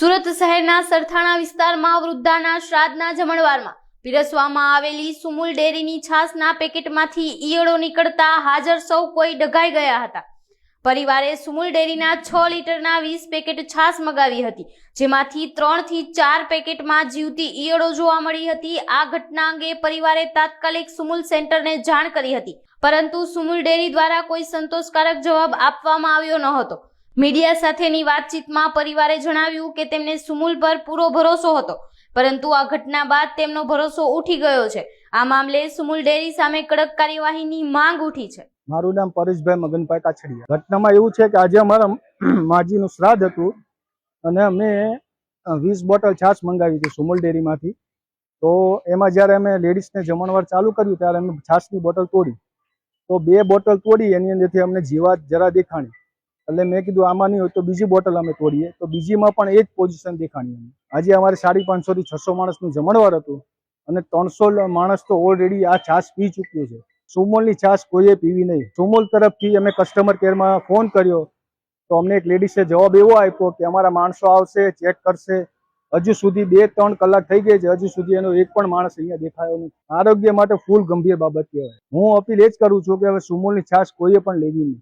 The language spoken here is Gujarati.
સુરત શહેરના સરથાણા વિસ્તારમાં વૃદ્ધાના શ્રાદ્ધના જમણવારમાં પીરસવામાં આવેલી સુમુલ ડેરીની છાશના પેકેટમાંથી ઈયળો નીકળતા હાજર સૌ કોઈ ડઘાઈ ગયા હતા. પરિવારે સુમુલ ડેરીના 6 લીટરના 20 પેકેટ છાશ મગાવી હતી, જેમાંથી 3 થી 4 પેકેટમાં જીવતી ઈયળો જોવા મળી હતી. આ ઘટના અંગે પરિવારે તાત્કાલિક સુમુલ સેન્ટરને જાણ કરી હતી, પરંતુ સુમુલ ડેરી દ્વારા કોઈ સંતોષકારક જવાબ આપવામાં આવ્યો ન હતો. મીડિયા સાથેની વાતચીતમાં પરિવારે જણાવ્યું કે તેમને સુમુલ પર પૂરો ભરોસો હતો, પરંતુ આ ઘટના બાદ તેમનો ભરોસો ઉઠી ગયો છે. આ મામલે સુમુલ ડેરી સામે કડક કાર્યવાહીની માંગ ઉઠી છે. મારું નામ પરેશભાઈ મગનભાઈ કાછડિયા. ઘટનામાં એવું છે કે આજે અમારા માજીનું શ્રાદ્ધ હતું અને અમે 20 બોટલ છાશ મંગાવી હતી સુમુલ ડેરીમાંથી. તો એમાં જ્યારે અમે લેડીઝને જમણવાર ચાલુ કર્યું ત્યારે અમે છાશની બોટલ તોડી, તો 2 બોટલ તોડી એની અંદરથી અમને જીવાત જરા દેખાણી. એટલે મેં કીધું આમાં નહીં હોય તો બીજી બોટલ અમે તોડીએ, તો બીજીમાં પણ એ જ પોઝિશન દેખાણી. આજે અમારે 550 થી 600 માણસનું જમણવાર હતું અને 300 માણસ તો ઓલરેડી આ છાશ પી ચૂક્યું છે. સુમુલની છાશ કોઈએ પીવી નહીં. સુમુલ તરફથી અમે કસ્ટમર કેરમાં ફોન કર્યો તો અમને એક લેડીઝે જવાબ એવો આપ્યો કે અમારા માણસો આવશે, ચેક કરશે. હજુ સુધી 2-3 કલાક થઈ ગઈ છે, હજુ સુધી એનો એક પણ માણસ અહીંયા દેખાયો નથી. આરોગ્ય માટે ફૂલ ગંભીર બાબત કહેવાય. હું અપીલ એ જ કરું છું કે હવે સુમુલની છાશ કોઈએ પણ લેવી નહીં.